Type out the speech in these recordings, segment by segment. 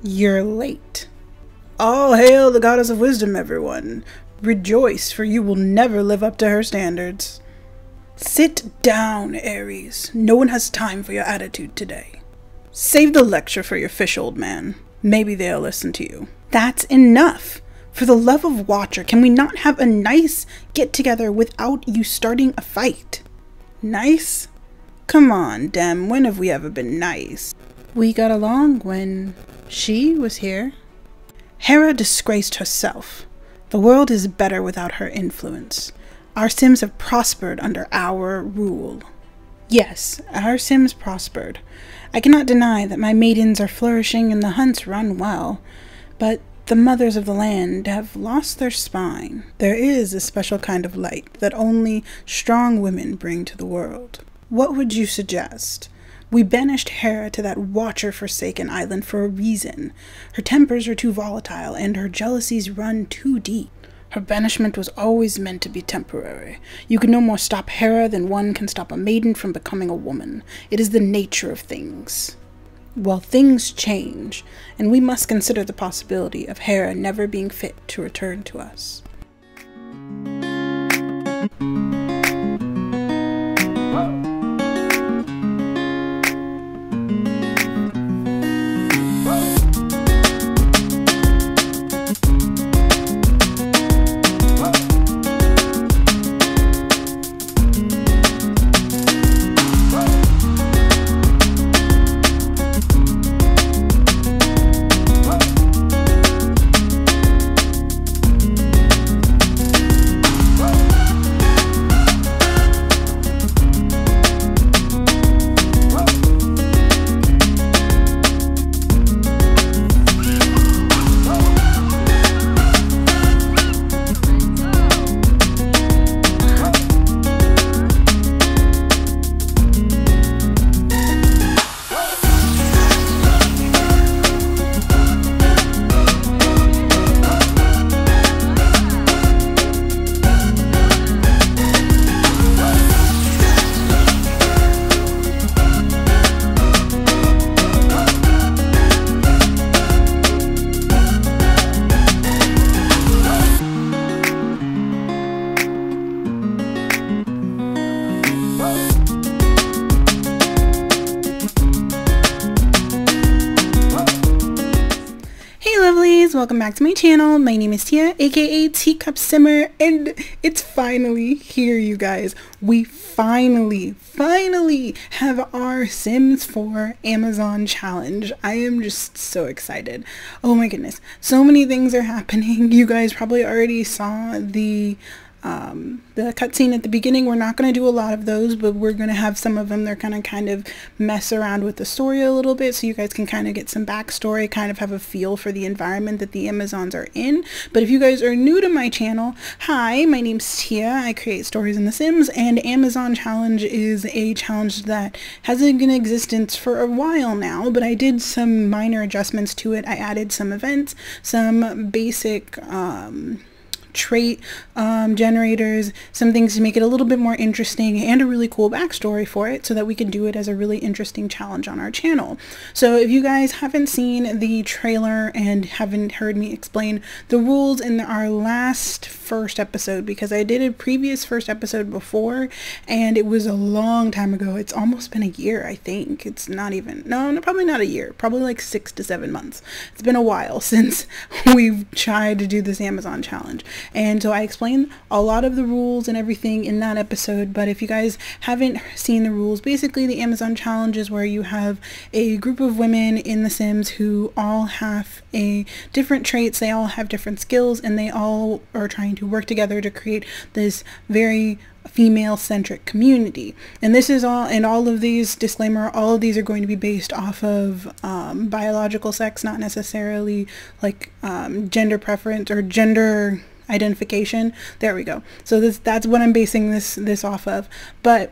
You're late. All hail the goddess of wisdom, everyone. Rejoice, for you will never live up to her standards. Sit down, Aries. No one has time for your attitude today. Save the lecture for your fish, old man. Maybe they'll listen to you. That's enough. For the love of Watcher, can we not have a nice get-together without you starting a fight? Nice? Come on, Dem, when have we ever been nice? We got along when she was here. Hera disgraced herself. The world is better without her influence. Our Sims have prospered under our rule. Yes, our Sims prospered. I cannot deny that my maidens are flourishing and the hunts run well, but the mothers of the land have lost their spine. There is a special kind of light that only strong women bring to the world. What would you suggest? We banished Hera to that Watcher-forsaken island for a reason. Her tempers are too volatile and her jealousies run too deep. Her banishment was always meant to be temporary. You can no more stop Hera than one can stop a maiden from becoming a woman. It is the nature of things. Well, things change, and we must consider the possibility of Hera never being fit to return to us. Welcome back to my channel. My name is Tia, aka Teacup Simmer, and it's finally here, you guys. We finally have our Sims 4 Amazon challenge. I am just so excited. Oh my goodness, so many things are happening. You guys probably already saw the cutscene at the beginning. We're not going to do a lot of those, but we're going to have some of them. They're going to kind of mess around with the story a little bit, so you guys can kind of get some backstory, kind of have a feel for the environment that the Amazons are in. But if you guys are new to my channel, hi, my name's Tia. I create stories in The Sims, and Amazon Challenge is a challenge that hasn't been in existence for a while now, but I did some minor adjustments to it. I added some events, some basic trait generators, some things to make it a little bit more interesting, and a really cool backstory for it so that we can do it as a really interesting challenge on our channel. So if you guys haven't seen the trailer and haven't heard me explain the rules in our first episode, because I did a previous first episode before and it was a long time ago. It's almost been a year, I think. It's not even, no, probably not a year, probably like 6 to 7 months. It's been a while since we've tried to do this Amazon challenge. And so I explained a lot of the rules and everything in that episode, but if you guys haven't seen the rules, basically the Amazon challenge is where you have a group of women in The Sims who all have different traits, they all have different skills, and they all are trying to work together to create this very female-centric community. And this is all, and all of these, disclaimer, all of these are going to be based off of biological sex, not necessarily like gender preference or gender identification. There we go. So that's what I'm basing this off of. But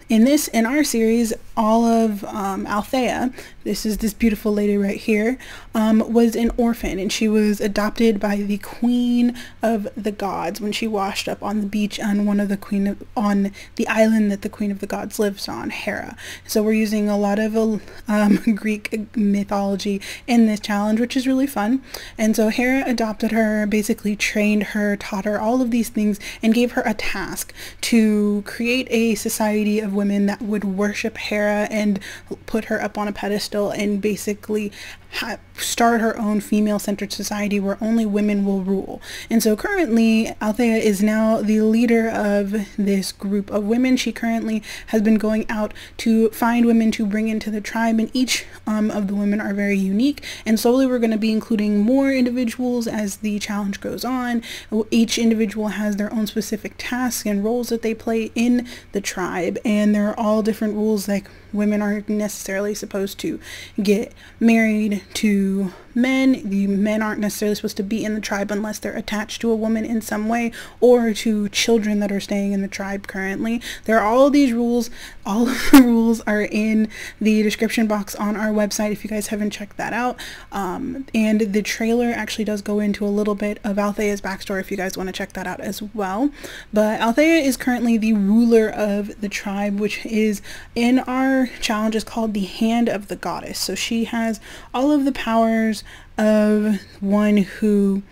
in our series, all of Althea, this is this beautiful lady right here, was an orphan, and she was adopted by the queen of the gods when she washed up on the beach on on the island that the queen of the gods lives on, Hera. So we're using a lot of Greek mythology in this challenge, which is really fun. And so Hera adopted her, basically trained her, taught her all of these things, and gave her a task to create a society of women that would worship Hera and put her up on a pedestal and basically start her own female-centered society where only women will rule. And so currently Althea is now the leader of this group of women. She currently has been going out to find women to bring into the tribe, and each of the women are very unique, and slowly we're going to be including more individuals as the challenge goes on. Each individual has their own specific tasks and roles that they play in the tribe, and there are all different rules, like women aren't necessarily supposed to get married to men. The men aren't necessarily supposed to be in the tribe unless they're attached to a woman in some way, or to children that are staying in the tribe currently. There are all these rules. All of the rules are in the description box on our website if you guys haven't checked that out. And the trailer actually does go into a little bit of Althea's backstory if you guys want to check that out as well. But Althea is currently the ruler of the tribe, which is in our challenge is called the Hand of the Goddess. So she has all of the powers of one who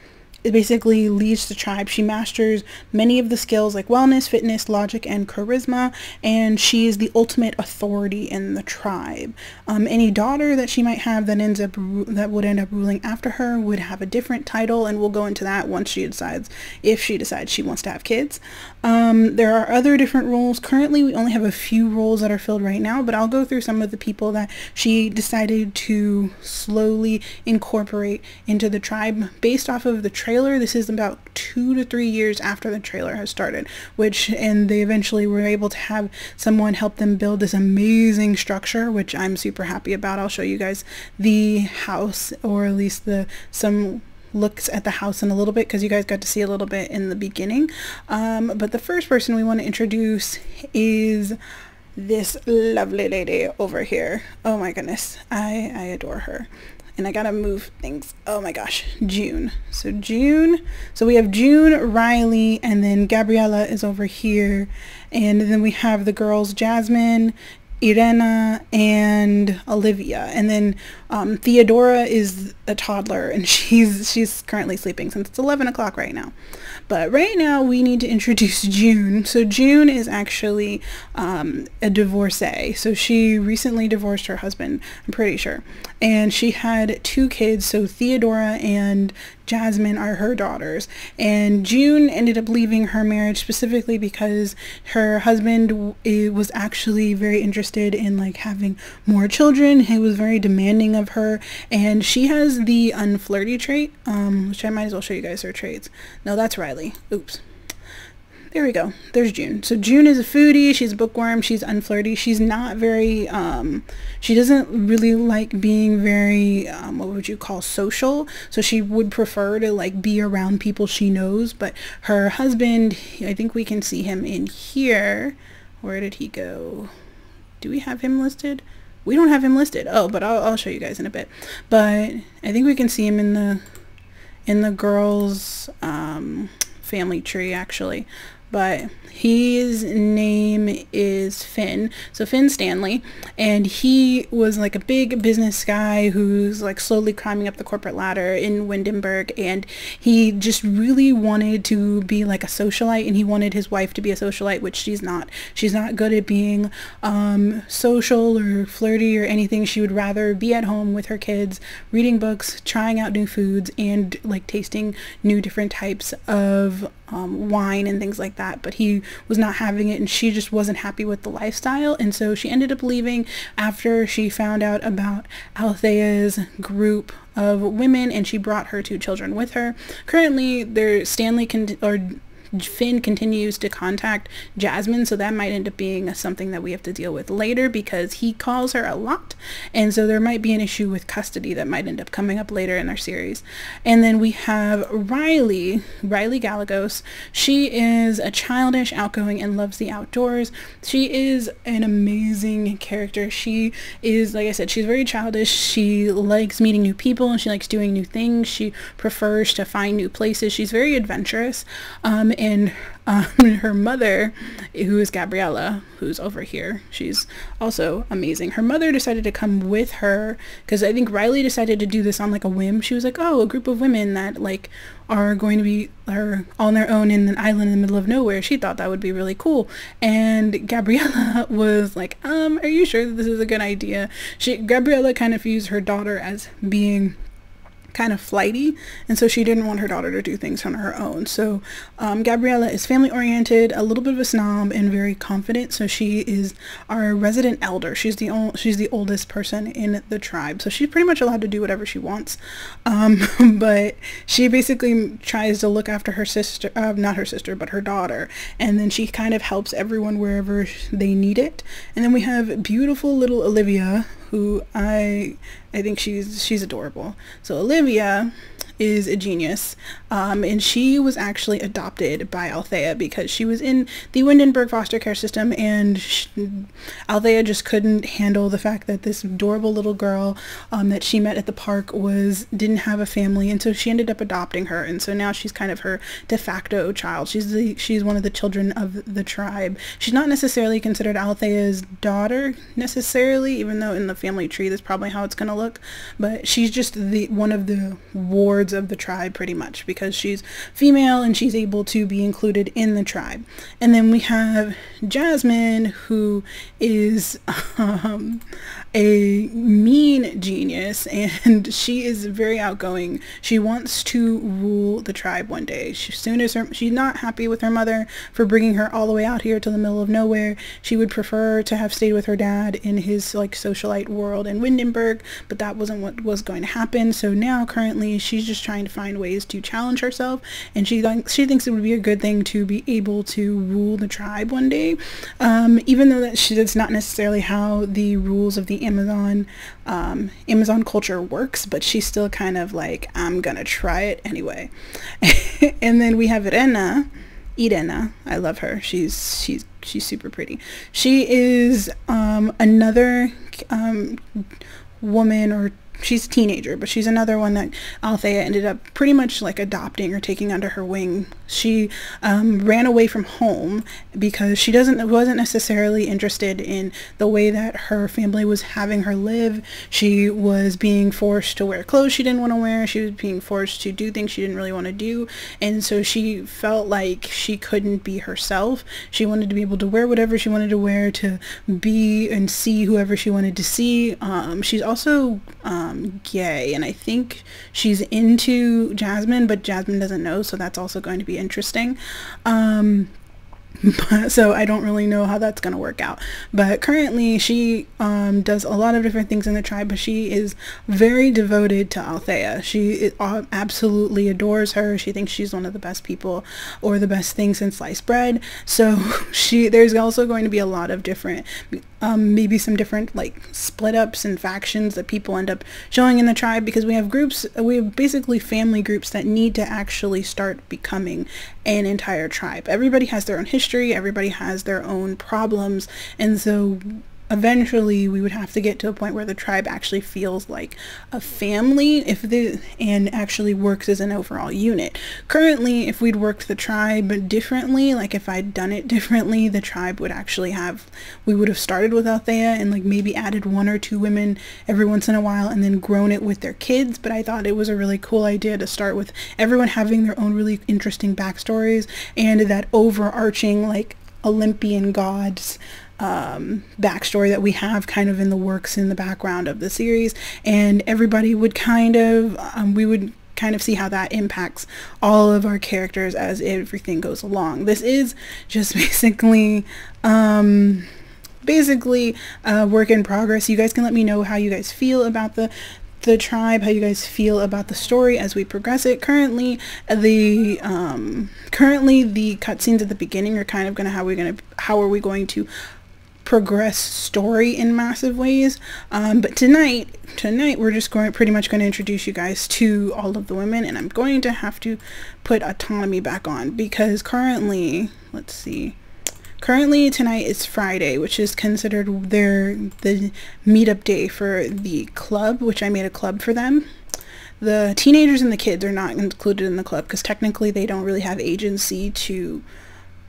basically leads the tribe. She masters many of the skills like wellness, fitness, logic, and charisma, and she is the ultimate authority in the tribe. Any daughter that she might have that would end up ruling after her would have a different title, and we'll go into that once she decides, if she decides she wants to have kids. There are other different roles. Currently we only have a few roles that are filled right now, but I'll go through some of the people that she decided to slowly incorporate into the tribe based off of the trailer. This is about 2 to 3 years after the trailer has started, and they eventually were able to have someone help them build this amazing structure, which I'm super happy about. I'll show you guys the house, or at least some looks at the house in a little bit, because you guys got to see a little bit in the beginning. But the first person we want to introduce is this lovely lady over here. Oh my goodness, I adore her. And I gotta move things. Oh my gosh, June. So we have June, Riley, and then Gabriella is over here. And then we have the girls, Jasmine, Irena, and Olivia. And then Theodora is a toddler, and she's currently sleeping since it's 11 o'clock right now. But right now we need to introduce June. So June is actually a divorcee. So she recently divorced her husband, I'm pretty sure. And she had 2 kids. So Theodora and Jasmine are her daughters. And June ended up leaving her marriage specifically because her husband was actually very interested in like having more children. He was very demanding of her, and she has the unflirty trait, which I might as well show you guys her traits. No, that's Riley. Oops. There we go. There's June. So June is a foodie. She's a bookworm. She's unflirty. She's not very, she doesn't really like being very, what would you call, social. So she would prefer to like be around people she knows. But her husband, I think we can see him in here. Where did he go? Do we have him listed? We don't have him listed. Oh, but I'll show you guys in a bit. But I think we can see him in the girls' family tree actually. But his name is Finn. So Finn Stanley, and he was like a big business guy who's like slowly climbing up the corporate ladder in Windenburg, and he just really wanted to be like a socialite, and he wanted his wife to be a socialite, which she's not. She's not good at being social or flirty or anything. She would rather be at home with her kids, reading books, trying out new foods, and like tasting new different types of wine and things like that. But he was not having it, and she just wasn't happy with the lifestyle, and so she ended up leaving after she found out about Althea's group of women, and she brought her 2 children with her. Currently, Finn continues to contact Jasmine, so that might end up being something that we have to deal with later because he calls her a lot, and so there might be an issue with custody that might end up coming up later in our series. And then we have Riley Gallegos. She is a childish, outgoing, and loves the outdoors. She is an amazing character. She is, like I said, she's very childish. She likes meeting new people, and she likes doing new things. She prefers to find new places. She's very adventurous, and her mother, who is Gabriella, who's over here, she's also amazing. Her mother decided to come with her because I think Riley decided to do this on like a whim. She was like, oh, a group of women that like are going to be on their own in an island in the middle of nowhere. She thought that would be really cool, and Gabriella was like, are you sure that this is a good idea? Gabriella kind of views her daughter as being kind of flighty, and so she didn't want her daughter to do things on her own. So Gabriella is family oriented, a little bit of a snob, and very confident. So she is our resident elder. She's the oldest person in the tribe, so she's pretty much allowed to do whatever she wants, but she basically tries to look after her sister, not her sister, but her daughter, and then she kind of helps everyone wherever they need it. And then we have beautiful little Olivia, who I think she's adorable. So Olivia is a genius, and she was actually adopted by Althea because she was in the Windenburg foster care system, and Althea just couldn't handle the fact that this adorable little girl that she met at the park didn't have a family, and so she ended up adopting her, and so now she's kind of her de facto child. She's one of the children of the tribe. She's not necessarily considered Althea's daughter necessarily, even though in the family tree that's probably how it's gonna look, but she's just one of the wards of the tribe pretty much because she's female and she's able to be included in the tribe. And then we have Jasmine, who is a mean genius, and she is very outgoing. She wants to rule the tribe one day. She's not happy with her mother for bringing her all the way out here to the middle of nowhere. She would prefer to have stayed with her dad in his like socialite world in Windenburg, but that wasn't what was going to happen. So now currently she's just trying to find ways to challenge herself, and she thinks it would be a good thing to be able to rule the tribe one day, even though that's not necessarily how the rules of the Amazon culture works, but she's still kind of like, I'm gonna try it anyway. And then we have Irena. I love her. She's super pretty. She is another woman, or she's a teenager, but she's another one that Althea ended up pretty much like adopting or taking under her wing. She ran away from home because she wasn't necessarily interested in the way that her family was having her live. She was being forced to wear clothes she didn't want to wear. She was being forced to do things she didn't really want to do, and so she felt like she couldn't be herself. She wanted to be able to wear whatever she wanted to wear, to be and see whoever she wanted to see. She's also gay, and I think she's into Jasmine, but Jasmine doesn't know, so that's also going to be interesting. So I don't really know how that's going to work out, but currently she does a lot of different things in the tribe, but she is very devoted to Althea. She absolutely adores her. She thinks she's one of the best people, or the best thing since sliced bread. So there's also going to be a lot of different maybe some different like split ups and factions that people end up showing in the tribe, because we have basically family groups that need to actually start becoming an entire tribe. Everybody has their own history, everybody has their own problems, and so eventually we would have to get to a point where the tribe actually feels like a family and actually works as an overall unit. Currently, if we'd worked the tribe differently, like if I'd done it differently, the tribe would actually we would have started with Althea and like maybe added 1 or 2 women every once in a while and then grown it with their kids. But I thought it was a really cool idea to start with everyone having their own really interesting backstories and that overarching like Olympian gods backstory that we have kind of in the works in the background of the series, and everybody would kind of we would kind of see how that impacts all of our characters as everything goes along. This is just basically a work in progress. You guys can let me know how you guys feel about the the tribe, how you guys feel about the story as we progress it. Currently the cutscenes at the beginning are kind of how are we going to progress story in massive ways, but tonight we're just pretty much going to introduce you guys to all of the women, and I'm going to have to put autonomy back on because currently, let's see, tonight is Friday, which is considered the meetup day for the club, which I made a club for them. The teenagers and the kids are not included in the club because technically they don't really have agency to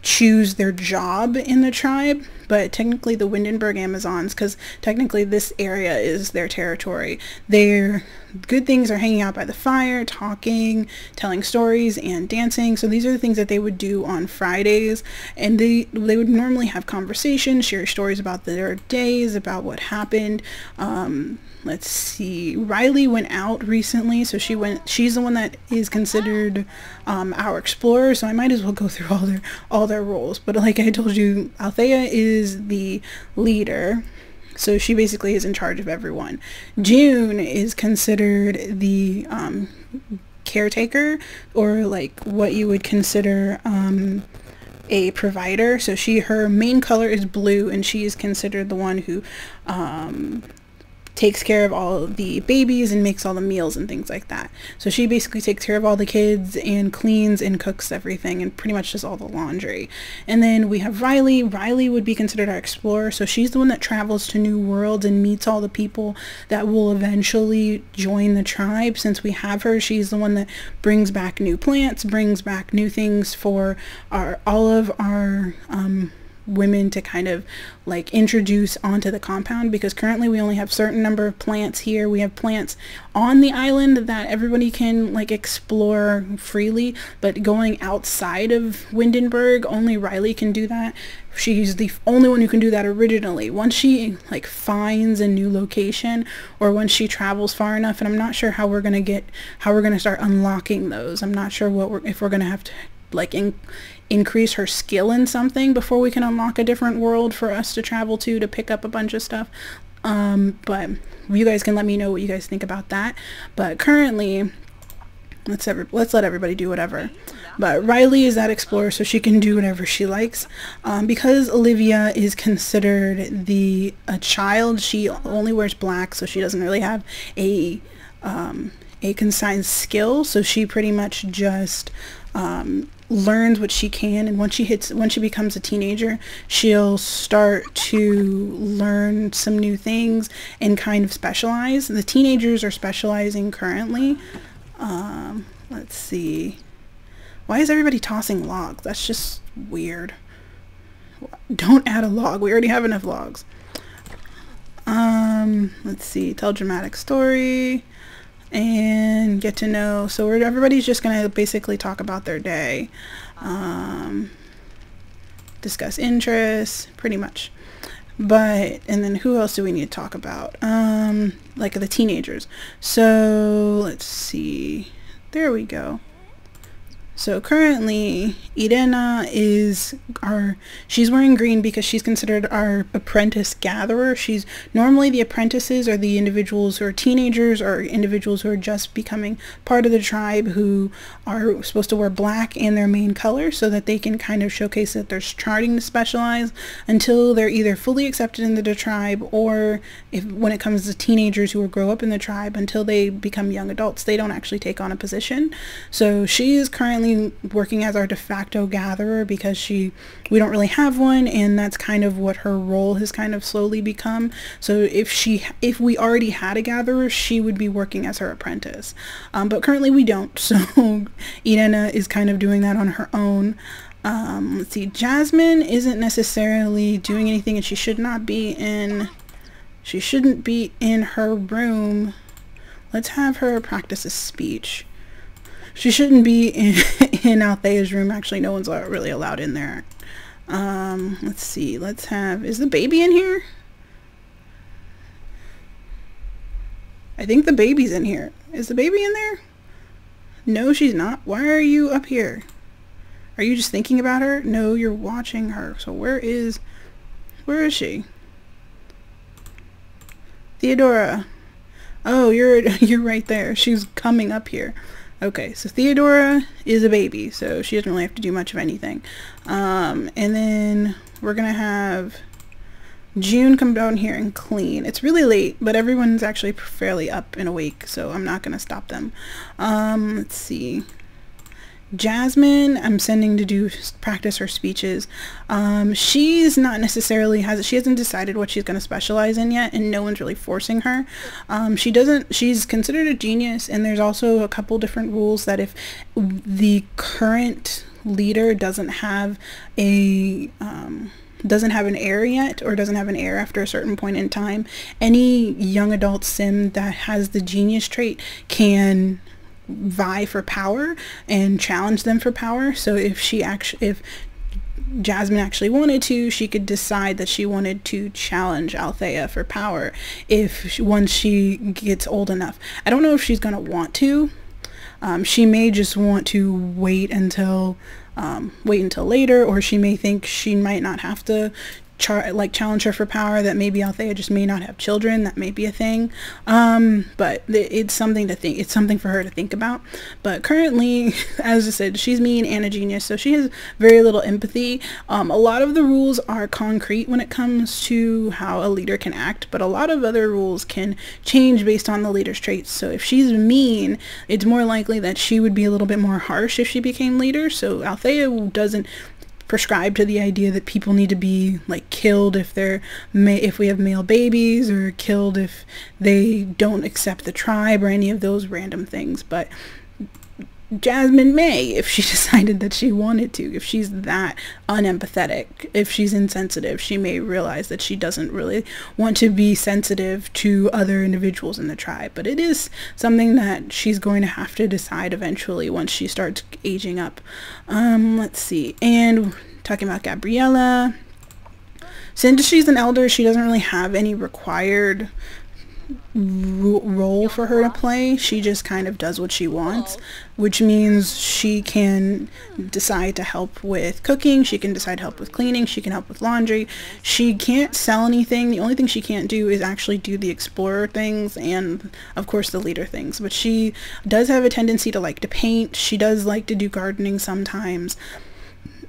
choose their job in the tribe, but technically the Windenburg Amazons, because technically this area is their territory, their good things are hanging out by the fire, talking, telling stories, and dancing. So these are the things that they would do on Fridays, and they would normally have conversations, share stories about their days, about what happened. Let's see, Riley went out recently, so she's the one that is considered our explorer, so I might as well go through all their roles. But like I told you, Althea is the leader, so she basically is in charge of everyone. June is considered the caretaker, or like what you would consider a provider. So her main color is blue, and she is considered the one who takes care of all the babies and makes all the meals and things like that. So she basically takes care of all the kids and cleans and cooks everything and pretty much does all the laundry. And then we have Riley. Riley would be considered our explorer. So she's the one that travels to new worlds and meets all the people that will eventually join the tribe. Since we have her, she's the one that brings back new plants, brings back new things for all of our women to kind of like introduce onto the compound, because currently we only have certain number of plants here. We have plants on the island that everybody can like explore freely, but going outside of Windenburg, only Riley can do that. She's the only one who can do that originally. Once she like finds a new location, or once she travels far enough, and I'm not sure how we're gonna start unlocking those. I'm not sure if we're gonna have to like increase her skill in something before we can unlock a different world for us to travel to pick up a bunch of stuff. But you guys can let me know what you guys think about that. But currently, let's let everybody do whatever. But Riley is that explorer, so she can do whatever she likes. Because Olivia is considered a child, she only wears black, so she doesn't really have a consigned skill. So she pretty much just learns what she can, and once she becomes a teenager, she'll start to learn some new things and kind of specialize. The teenagers are specializing currently. Let's see, why is everybody tossing logs? That's just weird. Don't add a log, we already have enough logs. Let's see, tell dramatic story and get to know. So everybody's just gonna basically talk about their day, discuss interests, pretty much. And then who else do we need to talk about? Like the teenagers. So let's see, there we go. So currently Irena she's wearing green because she's considered our apprentice gatherer. Normally the apprentices are the individuals who are teenagers, or individuals who are just becoming part of the tribe, who are supposed to wear black in their main color so that they can kind of showcase that they're starting to specialize until they're either fully accepted into the tribe, or when it comes to teenagers who grow up in the tribe, until they become young adults, they don't actually take on a position. So she is currently working as our de facto gatherer because we don't really have one, and that's kind of what her role has kind of slowly become. So if we already had a gatherer, she would be working as her apprentice, but currently we don't, so Irena is kind of doing that on her own. Let's see, Jasmine isn't necessarily doing anything, and she shouldn't be in her room. Let's have her practice a speech. She shouldn't be in Althea's room. Actually, no one's really allowed in there. Let's see. Is the baby in here? I think the baby's in here. Is the baby in there? No, she's not. Why are you up here? Are you just thinking about her? No, you're watching her. So where is she? Theodora. Oh, you're right there. She's coming up here. Okay, so Theodora is a baby, so she doesn't really have to do much of anything. And then we're gonna have June come down here and clean. It's really late, but everyone's actually fairly up and awake, so I'm not gonna stop them. Let's see. Jasmine, I'm sending to do practice her speeches. She's not necessarily she hasn't decided what she's going to specialize in yet, and no one's really forcing her. She's considered a genius, and there's also a couple different rules that if the current leader doesn't have an heir yet, or doesn't have an heir after a certain point in time, any young adult sim that has the genius trait can vie for power and challenge them for power. So if Jasmine actually wanted to, she could decide that she wanted to challenge Althea for power once she gets old enough. I don't know if she's gonna want to. She may just want to wait until later, or she may think she might not have to challenge her for power, that maybe Althea just may not have children. That may be a thing. But it's something to think. It's something for her to think about. But currently, as I said, she's mean and a genius, so she has very little empathy. A lot of the rules are concrete when it comes to how a leader can act, but a lot of other rules can change based on the leader's traits. So if she's mean, it's more likely that she would be a little bit more harsh if she became leader. So Althea doesn't prescribe to the idea that people need to be like killed if we have male babies, or killed if they don't accept the tribe, or any of those random things. But Jasmine may, if she decided that she wanted to. If she's that unempathetic, if she's insensitive, she may realize that she doesn't really want to be sensitive to other individuals in the tribe. But it is something that she's going to have to decide eventually once she starts aging up. Let's see. And talking about Gabriella, since she's an elder, she doesn't really have any required role for her to play. She just kind of does what she wants, which means she can decide to help with cooking, she can decide to help with cleaning, she can help with laundry. She can't sell anything. The only thing she can't do is actually do the explorer things and of course the leader things. But she does have a tendency to like to paint. She does like to do gardening sometimes,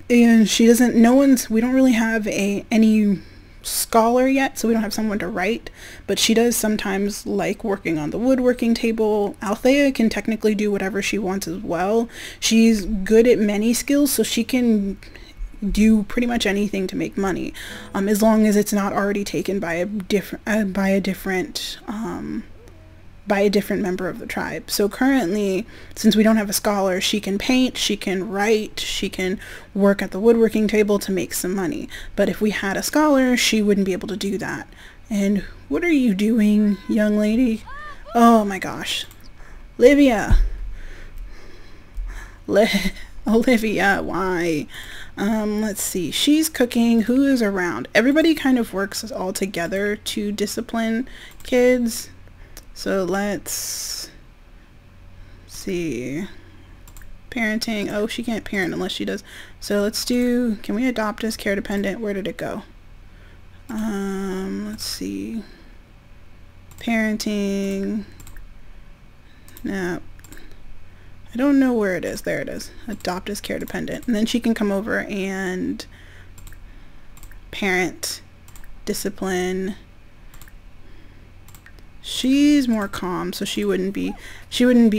and she doesn't, we don't really have any scholar yet, so we don't have someone to write, but she does sometimes like working on the woodworking table. Althea can technically do whatever she wants as well. She's good at many skills, so she can do pretty much anything to make money, as long as it's not already taken by a different member of the tribe. So currently, since we don't have a scholar, she can paint, she can write, she can work at the woodworking table to make some money. But if we had a scholar, she wouldn't be able to do that. And what are you doing, young lady? Oh my gosh. Olivia, why? Let's see. She's cooking. Who is around? Everybody kind of works all together to discipline kids. So let's see. Parenting. Oh, she can't parent unless she does. So let's do, can we adopt as care dependent? Where did it go? Let's see. Parenting. No. I don't know where it is. There it is. Adopt as care dependent. And then she can come over and parent, discipline. She's more calm, so she wouldn't be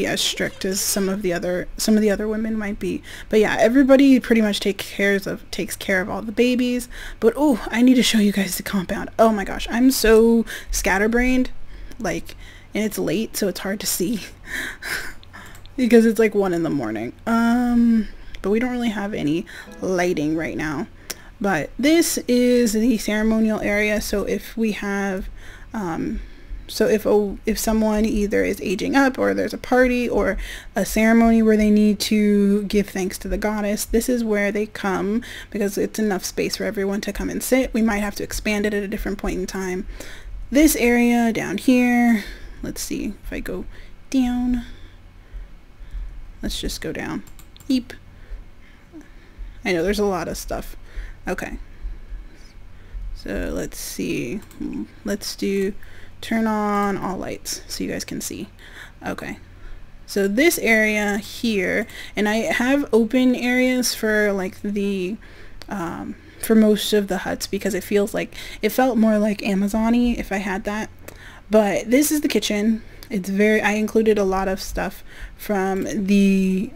as strict as some of the other women might be. But yeah, everybody pretty much takes care of all the babies. But oh, I need to show you guys the compound. Oh my gosh, I'm so scatterbrained, like, and it's late, so it's hard to see because it's like 1 in the morning. But we don't really have any lighting right now. But this is the ceremonial area. So if we have so if someone either is aging up, or there's a party or a ceremony where they need to give thanks to the goddess, this is where they come, because it's enough space for everyone to come and sit. We might have to expand it at a different point in time. This area down here, let's see if I go down. Let's just go down. Eep. I know there's a lot of stuff. Okay. So let's see. Let's turn on all lights so you guys can see. Okay. So this area here, and I have open areas for like the for most of the huts because it felt more like Amazon-y if I had that. But this is the kitchen. It's I included a lot of stuff from the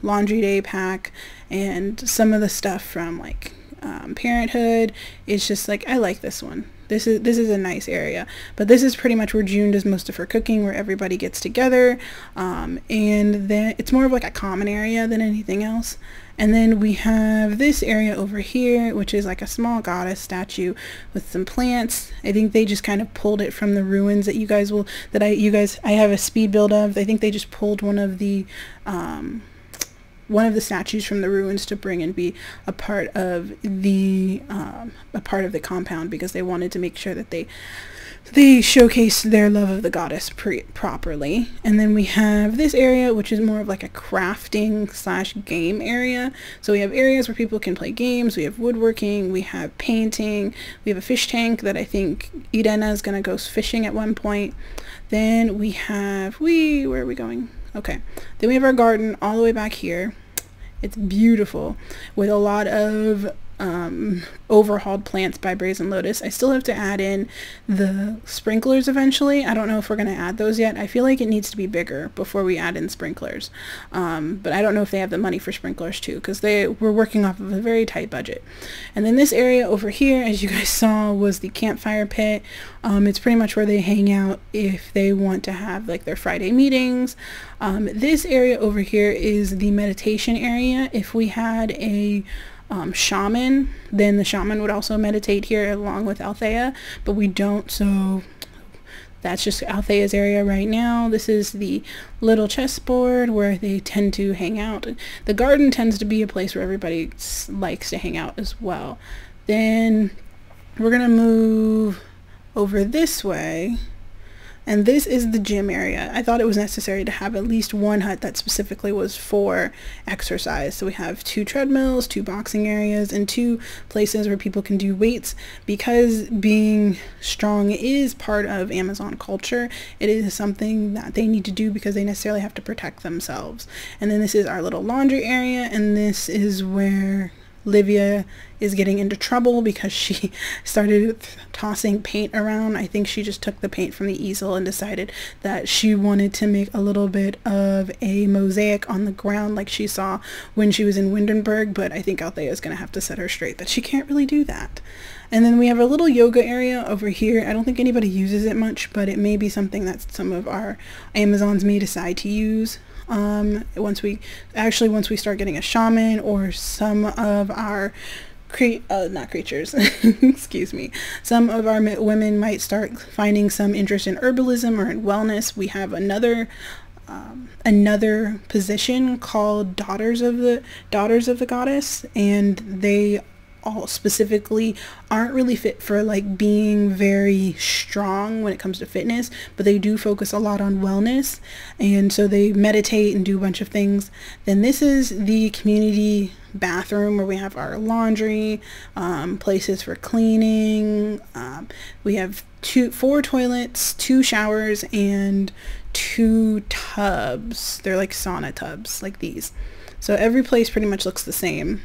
laundry day pack and some of the stuff from like Parenthood. It's just like, I like this one. This is a nice area, but this is pretty much where June does most of her cooking, where everybody gets together, and then it's more of like a common area than anything else. And then we have this area over here, which is like a small goddess statue with some plants. I think they just kind of pulled it from the ruins that I have a speed build of. I think they just pulled one of the statues from the ruins to bring and be a part of the compound, because they wanted to make sure that they showcased their love of the goddess properly. And then we have this area, which is more of like a crafting / game area. So we have areas where people can play games. We have woodworking, we have painting, we have a fish tank that I think Irena is going to go fishing at one point. Then we have, where are we going? Okay. Then we have our garden all the way back here. It's beautiful with a lot of overhauled plants by Brazen Lotus. I still have to add in the sprinklers eventually. I don't know if we're going to add those yet. I feel like it needs to be bigger before we add in sprinklers. But I don't know if they have the money for sprinklers too, because we're working off of a very tight budget. And then this area over here, as you guys saw, was the campfire pit. It's pretty much where they hang out if they want to have like their Friday meetings. This area over here is the meditation area. If we had a shaman, then the shaman would also meditate here along with Althea, but we don't, so that's just Althea's area right now. This is the little chessboard where they tend to hang out. The garden tends to be a place where everybody likes to hang out as well. Then we're gonna move over this way, and this is the gym area. I thought it was necessary to have at least one hut that specifically was for exercise. So we have 2 treadmills, 2 boxing areas, and 2 places where people can do weights. Because being strong is part of Amazon culture, it is something that they need to do because they necessarily have to protect themselves. And then this is our little laundry area, and this is where Livia is getting into trouble because she started tossing paint around. I think she just took the paint from the easel and decided that she wanted to make a little bit of a mosaic on the ground like she saw when she was in Windenburg, but I think Althea is going to have to set her straight that she can't really do that. And then we have a little yoga area over here. I don't think anybody uses it much, but it may be something that some of our Amazons may decide to use. Once we start getting a shaman, or some of our not creatures excuse me, some of our women might start finding some interest in herbalism or in wellness. We have another position called Daughters of the Goddess, and they all specifically aren't really fit for like being very strong when it comes to fitness, but they do focus a lot on wellness, and so they meditate and do a bunch of things. Then this is the community bathroom where we have our laundry, places for cleaning. We have 4 toilets, 2 showers, and 2 tubs. They're like sauna tubs, like these. So every place pretty much looks the same.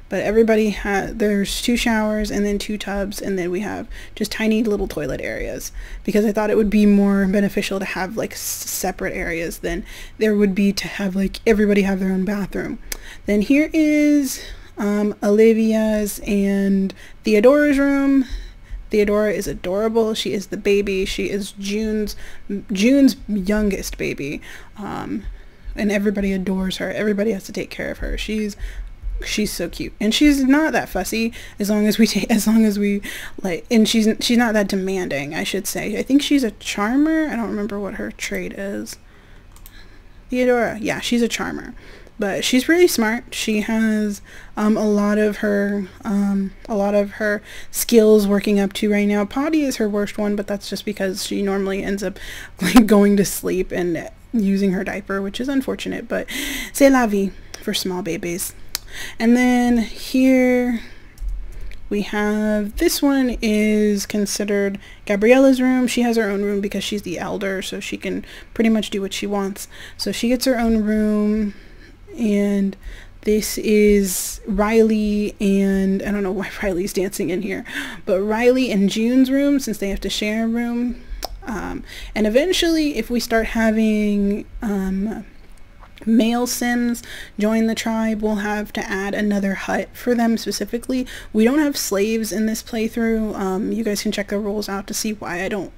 But everybody there's 2 showers and then 2 tubs, and then we have just tiny little toilet areas, because I thought it would be more beneficial to have like separate areas than there would be to have like everybody have their own bathroom. Then here is Olivia's and Theodora's room. Theodora is adorable. She is the baby. She is June's youngest baby, and everybody adores her. Everybody has to take care of her. She's so cute, and she's not that fussy as long as we like, and she's not that demanding, I should say. I think she's a charmer. I don't remember what her trait is. Theodora, yeah, she's a charmer, but she's really smart. She has a lot of her skills working up to right now. Potty is her worst one, but that's just because she normally ends up like going to sleep and using her diaper, which is unfortunate, but c'est la vie for small babies. And then here We have, this one is considered Gabriella's room. She has her own room because she's the elder, so she can pretty much do what she wants. So she gets her own room. And this is Riley and, I don't know why Riley's dancing in here, but Riley and June's room, since they have to share a room. And eventually, if we start having male Sims join the tribe, we'll have to add another hut for them specifically. We don't have slaves in this playthrough. You guys can check the rules out to see why I don't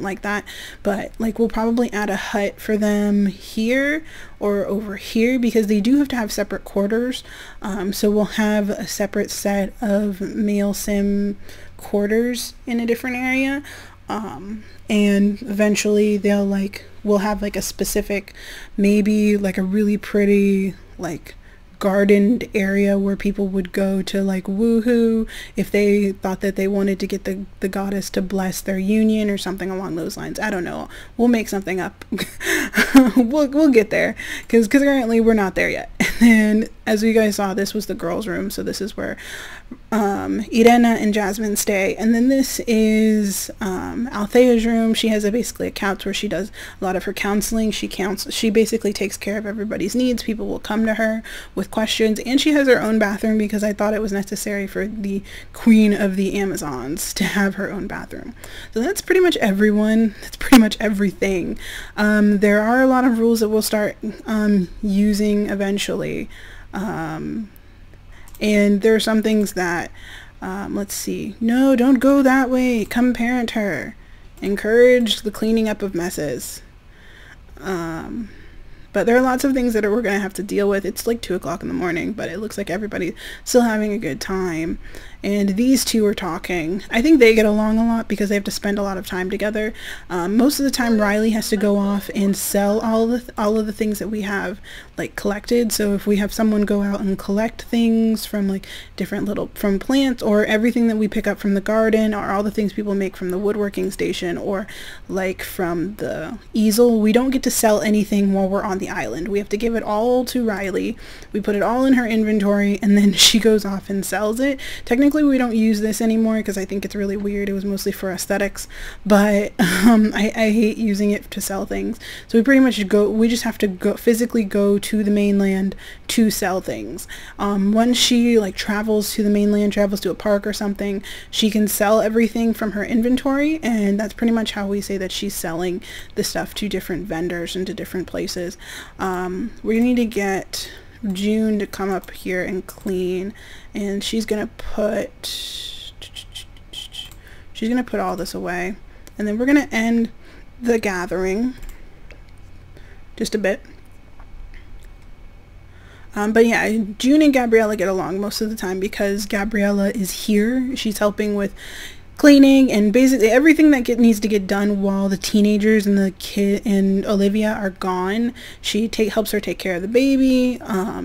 like that, but like we'll probably add a hut for them here or over here because they do have to have separate quarters. So we'll have a separate set of male Sim quarters in a different area. And eventually we'll have like a specific, maybe like a really pretty like gardened area where people would go to like woohoo if they thought that they wanted to get the goddess to bless their union or something along those lines. I don't know. We'll make something up. we'll get there because currently we're not there yet. And then, as you guys saw, this was the girls' room, so this is where Irena and Jasmine stay. And then this is Althea's room. She has basically a couch where she does a lot of her counseling. She basically takes care of everybody's needs. People will come to her with questions, and she has her own bathroom because I thought it was necessary for the queen of the Amazons to have her own bathroom. So that's pretty much everyone. That's pretty much everything. There are a lot of rules that we'll start using eventually. And there are some things that, let's see. No, don't go that way. Come parent her. Encourage the cleaning up of messes. But there are lots of things that we're going to have to deal with. It's like 2 o'clock in the morning, but it looks like everybody's still having a good time. And these two are talking. I think they get along a lot because they have to spend a lot of time together. Most of the time, Riley has to go off and sell all of the things that we have like collected. So if we have someone go out and collect things from like from plants, or everything that we pick up from the garden, or all the things people make from the woodworking station, or like from the easel, we don't get to sell anything while we're on the island. We have to give it all to Riley. We put it all in her inventory, and then she goes off and sells it. Technically, we don't use this anymore because I think it's really weird. It was mostly for aesthetics, but I hate using it to sell things. So we pretty much we just have to physically go to the mainland to sell things. Once she like travels to the mainland, travels to a park or something, she can sell everything from her inventory, and that's pretty much how we say that she's selling the stuff to different vendors and to different places. We need to get June to come up here and clean, and she's gonna put all this away, and then we're gonna end the gathering just a bit. But yeah, June and Gabriella get along most of the time because Gabriella is here. She's helping with cleaning and basically everything that needs to get done while the teenagers and the kid and Olivia are gone. She helps her take care of the baby.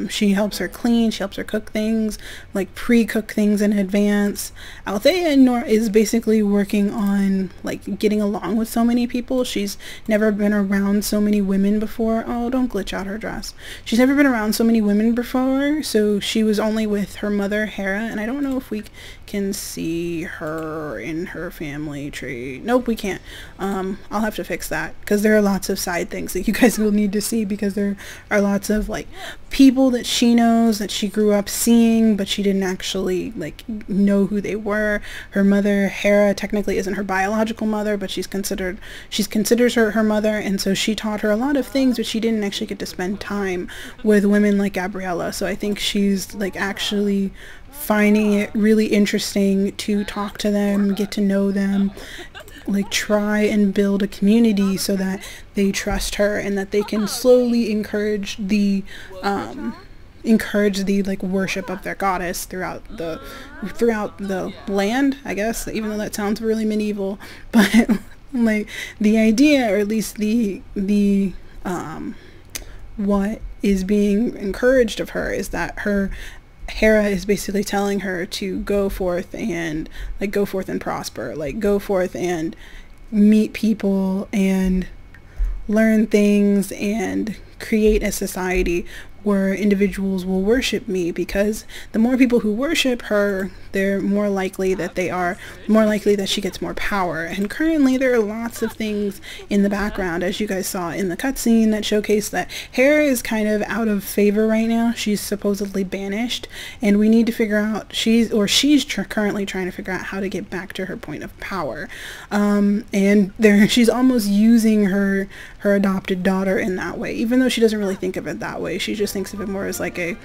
She helps her clean. She helps her cook things, like pre-cook things in advance. Althea is basically working on like getting along with so many people. She's never been around so many women before. Oh, don't glitch out her dress. She's never been around so many women before, so she was only with her mother, Hera, and I don't know if we can see her in her family tree. Nope, we can't. I'll have to fix that because there are lots of side things that you guys will need to see, because there are lots of like people that she knows that she grew up seeing, but she didn't actually like know who they were. Her mother, Hera, technically isn't her biological mother, but she considers her mother, and so she taught her a lot of things, but she didn't actually get to spend time with women like Gabriella. So I think she's like actually finding it really interesting to talk to them, get to know them, like try and build a community so that they trust her and that they can slowly encourage the like worship of their goddess throughout the land, I guess, even though that sounds really medieval. But like the idea, or at least the what is being encouraged of her, is that Hera is basically telling her to go forth and prosper, like go forth and meet people and learn things and create a society where individuals will worship me, because the more people who worship her, they're more likely that she gets more power. And currently there are lots of things in the background, as you guys saw in the cutscene, that showcase that Hera is kind of out of favor right now. She's supposedly banished, and we need to figure out, she's currently trying to figure out how to get back to her point of power. And she's almost using her adopted daughter in that way, even though she doesn't really think of it that way. She just thinks of it more as like a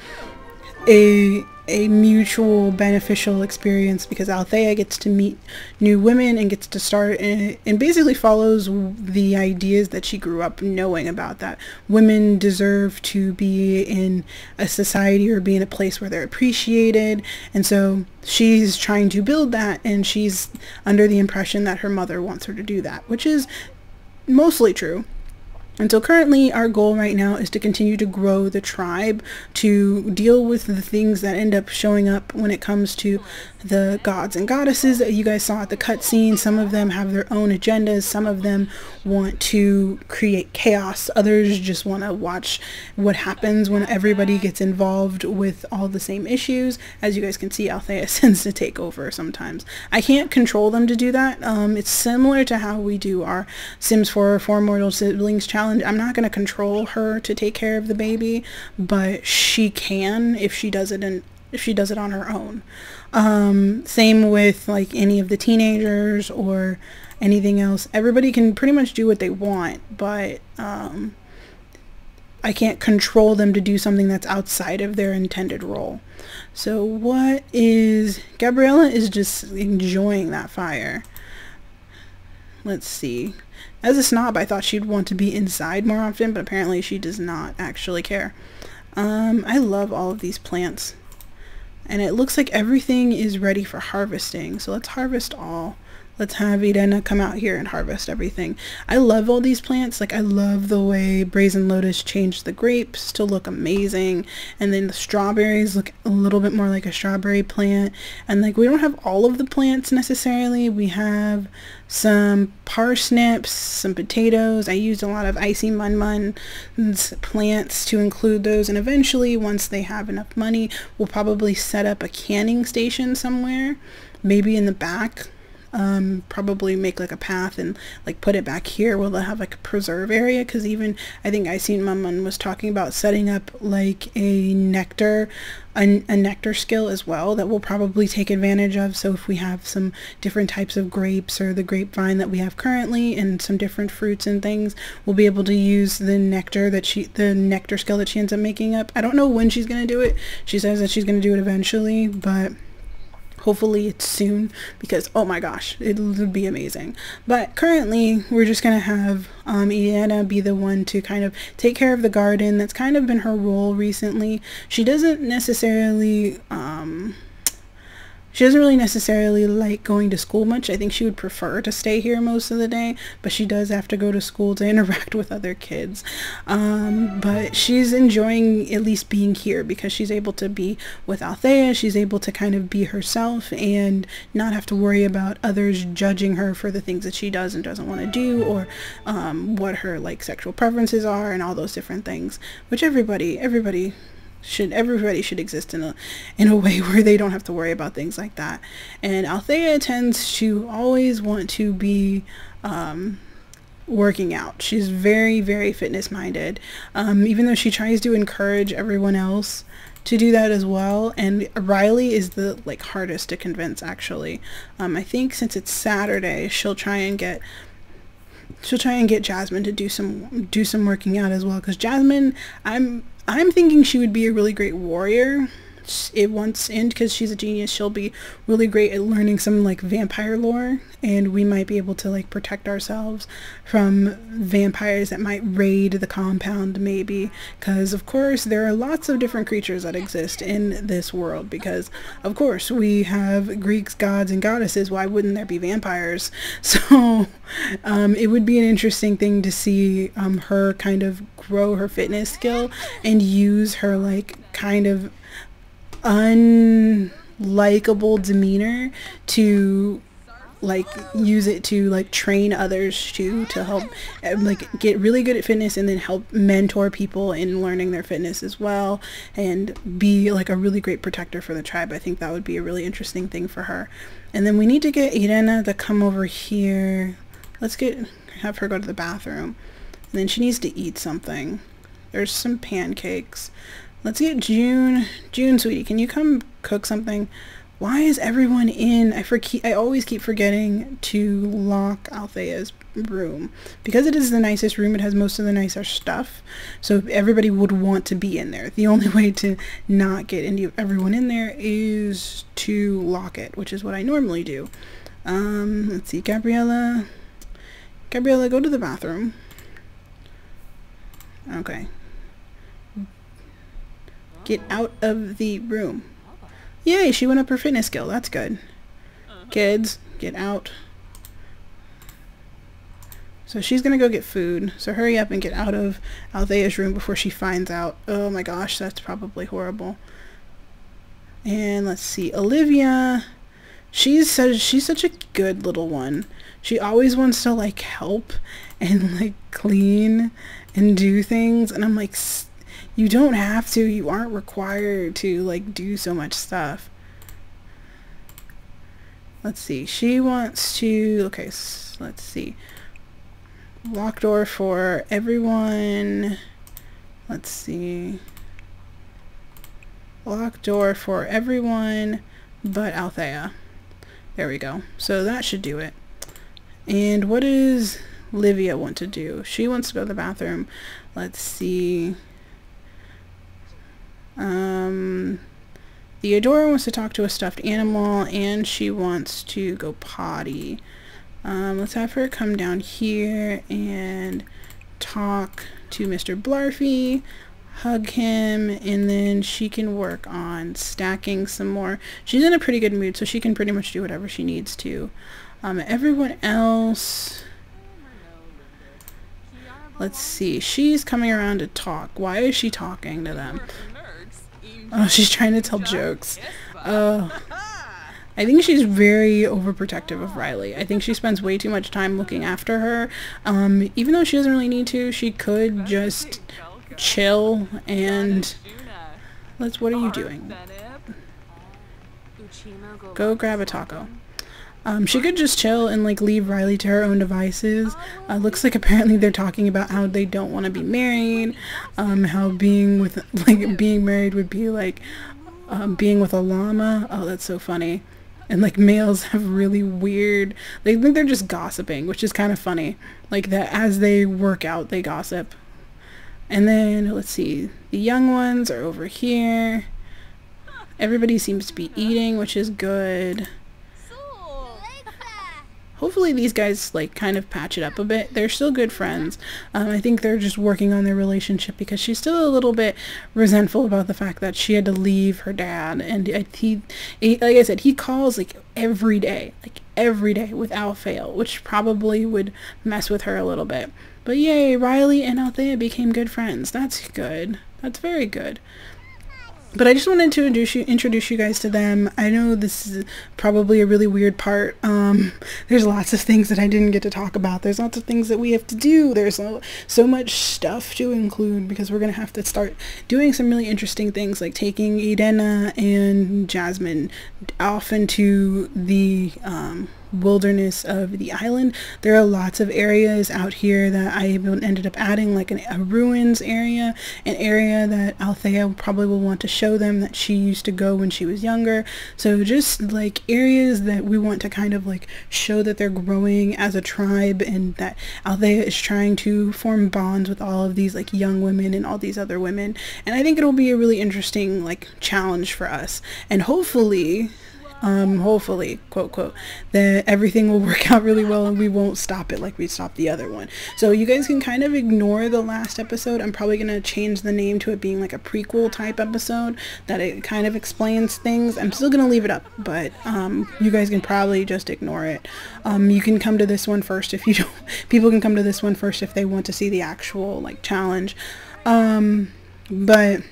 mutual beneficial experience, because Althea gets to meet new women and gets to start and basically follows the ideas that she grew up knowing about, that women deserve to be in a society or be in a place where they're appreciated. And so she's trying to build that, and she's under the impression that her mother wants her to do that, which is mostly true. And so currently our goal right now is to continue to grow the tribe, to deal with the things that end up showing up when it comes to the gods and goddesses that you guys saw at the cutscene. Some of them have their own agendas. Some of them want to create chaos. Others just want to watch what happens when everybody gets involved with all the same issues. As you guys can see, Althea tends to take over sometimes. I can't control them to do that. It's similar to how we do our Sims 4 Mortal Siblings challenge. I'm not going to control her to take care of the baby, but she can if she does it on her own. Same with like any of the teenagers or anything else. Everybody can pretty much do what they want, but I can't control them to do something that's outside of their intended role. So Gabriella is just enjoying that fire. Let's see. As a snob, I thought she'd want to be inside more often, but apparently she does not actually care. I love all of these plants. And it looks like everything is ready for harvesting. So let's harvest all. Let's have Irena come out here and harvest everything. I love all these plants. Like, I love the way Brazen Lotus changed the grapes to look amazing. And then the strawberries look a little bit more like a strawberry plant. And like, we don't have all of the plants necessarily. We have some parsnips, some potatoes. I used a lot of Icy Mun plants to include those. And eventually, once they have enough money, we'll probably set up a canning station somewhere, maybe in the back. Probably make like a path and like put it back here where they'll have like a preserve area, because even I think I seen Mum was talking about setting up like a nectar skill as well that we'll probably take advantage of. So if we have some different types of grapes or the grapevine that we have currently and some different fruits and things, we'll be able to use the nectar skill that she ends up making up. I don't know when she's gonna do it. She says that she's gonna do it eventually, but hopefully it's soon, because oh my gosh, it would be amazing. But currently we're just gonna have Irena be the one to kind of take care of the garden. That's kind of been her role recently. She doesn't really necessarily like going to school much. I think she would prefer to stay here most of the day, but she does have to go to school to interact with other kids. But she's enjoying at least being here, because she's able to be with Althea. She's able to kind of be herself and not have to worry about others judging her for the things that she does and doesn't want to do, or what her like sexual preferences are and all those different things, which everybody should exist in a way where they don't have to worry about things like that. And Althea tends to always want to be working out. She's very, very fitness minded, even though she tries to encourage everyone else to do that as well. And Riley is the like hardest to convince, actually. I think since it's Saturday, she'll try and get Jasmine to do some working out as well, because Jasmine, I'm thinking she would be a really great warrior. Because she's a genius, she'll be really great at learning some like vampire lore, and we might be able to like protect ourselves from vampires that might raid the compound, maybe, because of course there are lots of different creatures that exist in this world, because of course we have Greeks, gods and goddesses. Why wouldn't there be vampires? So it would be an interesting thing to see her kind of grow her fitness skill and use her like kind of unlikable demeanor to like use it to like train others to help like get really good at fitness, and then help mentor people in learning their fitness as well, and be like a really great protector for the tribe. I think that would be a really interesting thing for her. And then we need to get Irena to come over here. Let's have her go to the bathroom, and then she needs to eat something. There's some pancakes. Let's get June, sweetie, can you come cook something? Why is everyone in? I always keep forgetting to lock Althea's room. Because it is the nicest room, it has most of the nicer stuff. So everybody would want to be in there. The only way to not get everyone in there is to lock it, which is what I normally do. Let's see, Gabriella, go to the bathroom. Okay. Get out of the room. Yay, she went up her fitness skill. That's good. Kids, get out. So she's gonna go get food. So hurry up and get out of Althea's room before she finds out. Oh my gosh, that's probably horrible. And let's see, Olivia. She's such a good little one. She always wants to like help and like clean and do things. And I'm like, you don't have to. You aren't required to like do so much stuff. Let's see. She wants to, okay, let's see. Lock door for everyone. Let's see. Lock door for everyone but Althea. There we go. So that should do it. And what does Livia want to do? She wants to go to the bathroom. Let's see. Theodora wants to talk to a stuffed animal, and she wants to go potty. Let's have her come down here and talk to Mr. Blarfy, hug him, and then she can work on stacking some more. She's in a pretty good mood, so she can pretty much do whatever she needs to. Everyone else, let's see, she's coming around to talk. Why is she talking to them? Oh, she's trying to tell jokes. I think she's very overprotective of Riley. I think she spends way too much time looking after her. Even though she doesn't really need to, she could just chill and... what are you doing? Go grab a taco. She could just chill and like leave Riley to her own devices. Looks like apparently they're talking about how they don't want to be married. How being married would be like being with a llama. Oh, that's so funny. And like males have really weird, they think they're just gossiping, which is kind of funny. Like that as they work out, they gossip. And then let's see, the young ones are over here. Everybody seems to be eating, which is good. Hopefully these guys like kind of patch it up a bit. They're still good friends. I think they're just working on their relationship because she's still a little bit resentful about the fact that she had to leave her dad. And he like I said, he calls like every day without fail, which probably would mess with her a little bit. But yay, Riley and Althea became good friends. That's good. That's very good. But I just wanted to introduce you guys to them. I know this is probably a really weird part. There's lots of things that I didn't get to talk about. There's lots of things that we have to do. There's so much stuff to include because we're going to have to start doing some really interesting things like taking Irena and Jasmine off into the wilderness of the island. There are lots of areas out here that I ended up adding, like a ruins area, an area that Althea probably will want to show them that she used to go when she was younger. So just like areas that we want to kind of like show that they're growing as a tribe, and that Althea is trying to form bonds with all of these like young women and all these other women. And I think it'll be a really interesting like challenge for us, and hopefully quote quote, that everything will work out really well and we won't stop it like we stopped the other one. So you guys can kind of ignore the last episode. I'm probably going to change the name to it being like a prequel type episode that it kind of explains things. I'm still going to leave it up, but you guys can probably just ignore it. You can come to this one first if you don't. People can come to this one first if they want to see the actual like challenge. But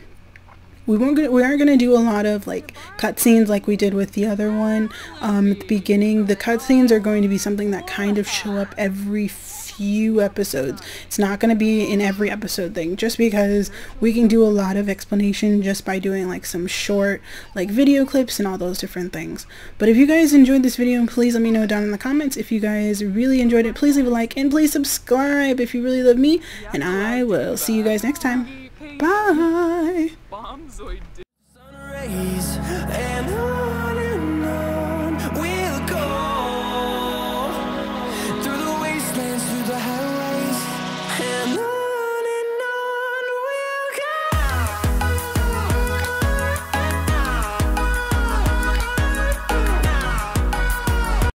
we aren't gonna do a lot of like cutscenes like we did with the other one at the beginning. The cutscenes are going to be something that kind of show up every few episodes. It's not going to be in every episode thing, just because we can do a lot of explanation just by doing like some short like video clips and all those different things. But if you guys enjoyed this video, please let me know down in the comments. If you guys really enjoyed it, please leave a like and please subscribe if you really love me, and I will see you guys next time. Bye.